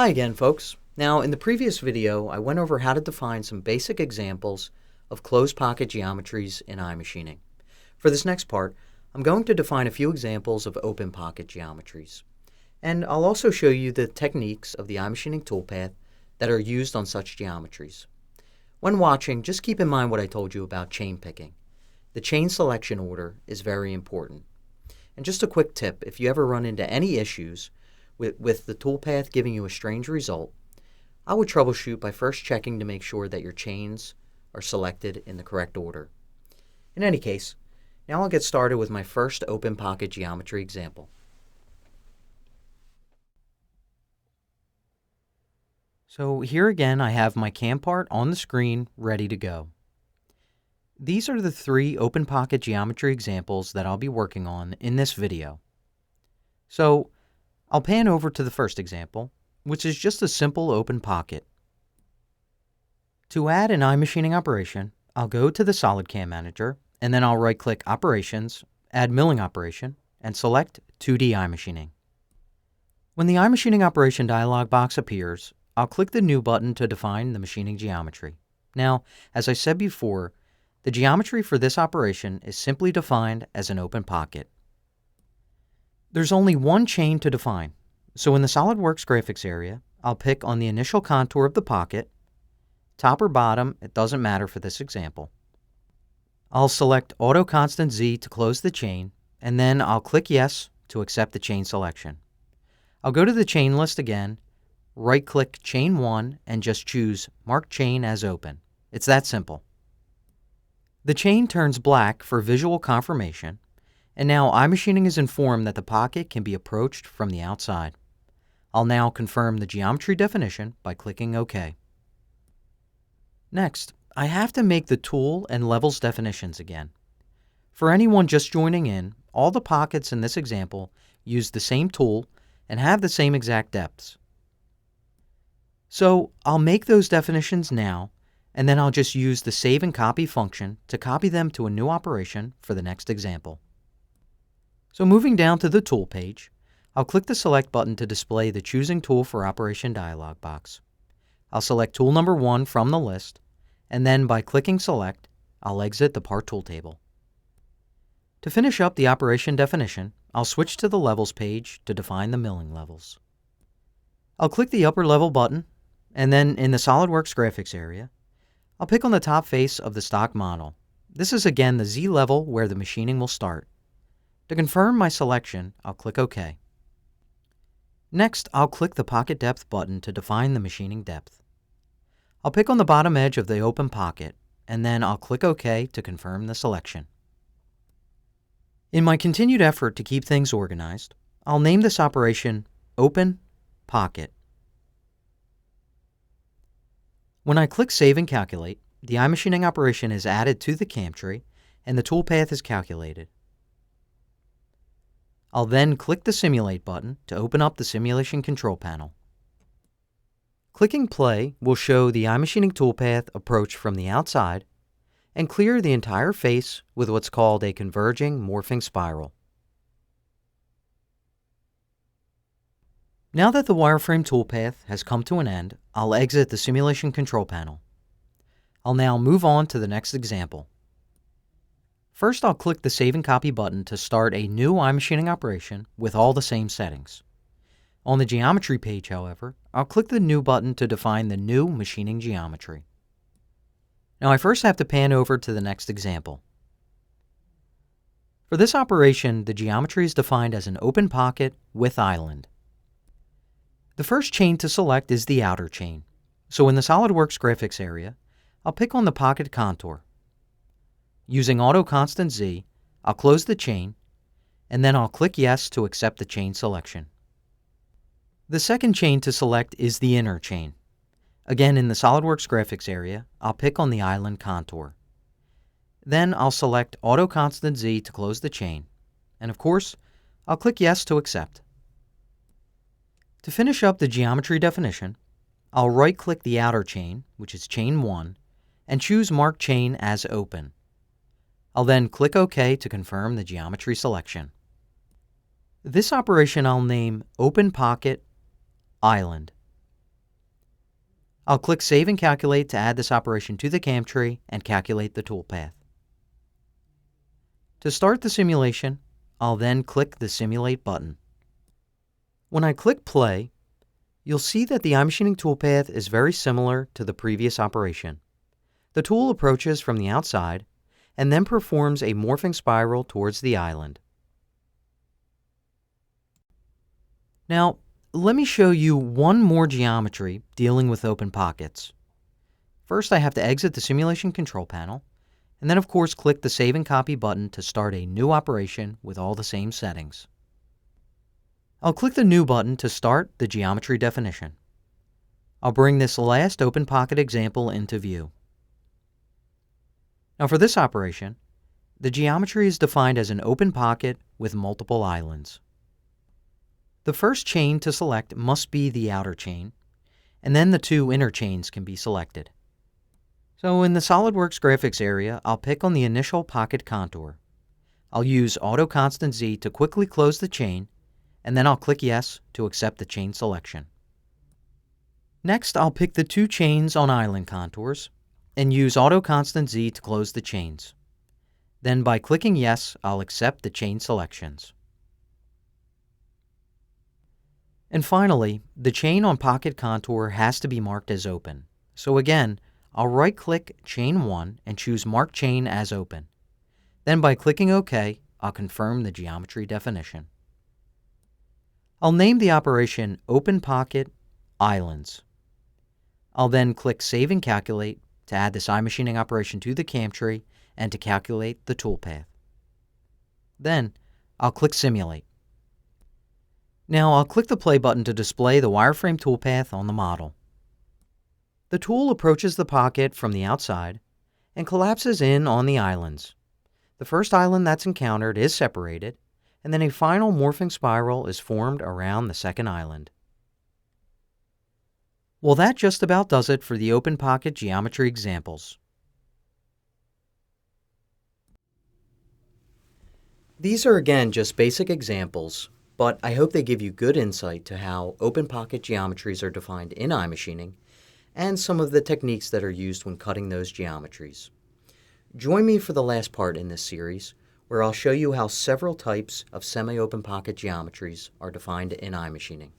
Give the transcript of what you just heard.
Hi again, folks. Now, in the previous video, I went over how to define some basic examples of closed pocket geometries in iMachining. For this next part, I'm going to define a few examples of open pocket geometries. And I'll also show you the techniques of the iMachining toolpath that are used on such geometries. When watching, just keep in mind what I told you about chain picking. The chain selection order is very important. And just a quick tip, if you ever run into any issues with the toolpath giving you a strange result, I would troubleshoot by first checking to make sure that your chains are selected in the correct order. In any case, now I'll get started with my first open pocket geometry example. So here again I have my CAM part on the screen ready to go. These are the three open pocket geometry examples that I'll be working on in this video. So I'll pan over to the first example, which is just a simple open pocket. To add an iMachining operation, I'll go to the SolidCAM manager, and then I'll right-click Operations, Add Milling Operation, and select 2D iMachining. When the iMachining operation dialog box appears, I'll click the New button to define the machining geometry. Now, as I said before, the geometry for this operation is simply defined as an open pocket. There's only one chain to define, so in the SolidWorks graphics area, I'll pick on the initial contour of the pocket. Top or bottom, it doesn't matter for this example. I'll select Auto Constant Z to close the chain, and then I'll click Yes to accept the chain selection. I'll go to the chain list again, right-click Chain 1, and just choose Mark Chain as Open. It's that simple. The chain turns black for visual confirmation, and now iMachining is informed that the pocket can be approached from the outside. I'll now confirm the geometry definition by clicking OK. Next, I have to make the tool and levels definitions again. For anyone just joining in, all the pockets in this example use the same tool and have the same exact depths. So I'll make those definitions now, and then I'll just use the Save and Copy function to copy them to a new operation for the next example. So moving down to the Tool page, I'll click the Select button to display the Choosing Tool for Operation dialog box. I'll select tool number 1 from the list, and then by clicking Select, I'll exit the Part Tool table. To finish up the operation definition, I'll switch to the Levels page to define the milling levels. I'll click the Upper Level button, and then in the SolidWorks graphics area, I'll pick on the top face of the stock model. This is again the Z level where the machining will start. To confirm my selection, I'll click OK. Next, I'll click the Pocket Depth button to define the machining depth. I'll pick on the bottom edge of the open pocket, and then I'll click OK to confirm the selection. In my continued effort to keep things organized, I'll name this operation Open Pocket. When I click Save and Calculate, the iMachining operation is added to the CAM tree, and the toolpath is calculated. I'll then click the Simulate button to open up the Simulation Control Panel. Clicking Play will show the iMachining toolpath approach from the outside and clear the entire face with what's called a converging morphing spiral. Now that the wireframe toolpath has come to an end, I'll exit the Simulation Control Panel. I'll now move on to the next example. First, I'll click the Save and Copy button to start a new iMachining operation with all the same settings. On the Geometry page, however, I'll click the New button to define the new machining geometry. Now I first have to pan over to the next example. For this operation, the geometry is defined as an open pocket with island. The first chain to select is the outer chain. So in the SolidWorks graphics area, I'll pick on the pocket contour. Using Auto Constant Z, I'll close the chain, and then I'll click Yes to accept the chain selection. The second chain to select is the inner chain. Again, in the SolidWorks graphics area, I'll pick on the island contour. Then I'll select Auto Constant Z to close the chain, and of course, I'll click Yes to accept. To finish up the geometry definition, I'll right-click the outer chain, which is Chain 1, and choose Mark Chain as Open. I'll then click OK to confirm the geometry selection. This operation I'll name Open Pocket Island. I'll click Save and Calculate to add this operation to the CAM tree and calculate the toolpath. To start the simulation, I'll then click the Simulate button. When I click Play, you'll see that the iMachining toolpath is very similar to the previous operation. The tool approaches from the outside and then performs a morphing spiral towards the island. Now, let me show you one more geometry dealing with open pockets. First, I have to exit the Simulation Control Panel, and then of course click the Save and Copy button to start a new operation with all the same settings. I'll click the New button to start the geometry definition. I'll bring this last open pocket example into view. Now for this operation, the geometry is defined as an open pocket with multiple islands. The first chain to select must be the outer chain, and then the two inner chains can be selected. So in the SolidWorks graphics area, I'll pick on the initial pocket contour. I'll use Auto Constant Z to quickly close the chain, and then I'll click Yes to accept the chain selection. Next, I'll pick the two chains on island contours and use Auto Constant Z to close the chains. Then by clicking Yes, I'll accept the chain selections. And finally, the chain on pocket contour has to be marked as open. So again, I'll right-click Chain 1 and choose Mark Chain as Open. Then by clicking OK, I'll confirm the geometry definition. I'll name the operation Open Pocket Islands. I'll then click Save and Calculate to add this iMachining operation to the CAM tree and to calculate the toolpath. Then, I'll click Simulate. Now I'll click the Play button to display the wireframe toolpath on the model. The tool approaches the pocket from the outside and collapses in on the islands. The first island that's encountered is separated, and then a final morphing spiral is formed around the second island. Well, that just about does it for the open pocket geometry examples. These are again just basic examples, but I hope they give you good insight to how open pocket geometries are defined in iMachining and some of the techniques that are used when cutting those geometries. Join me for the last part in this series, where I'll show you how several types of semi-open pocket geometries are defined in iMachining.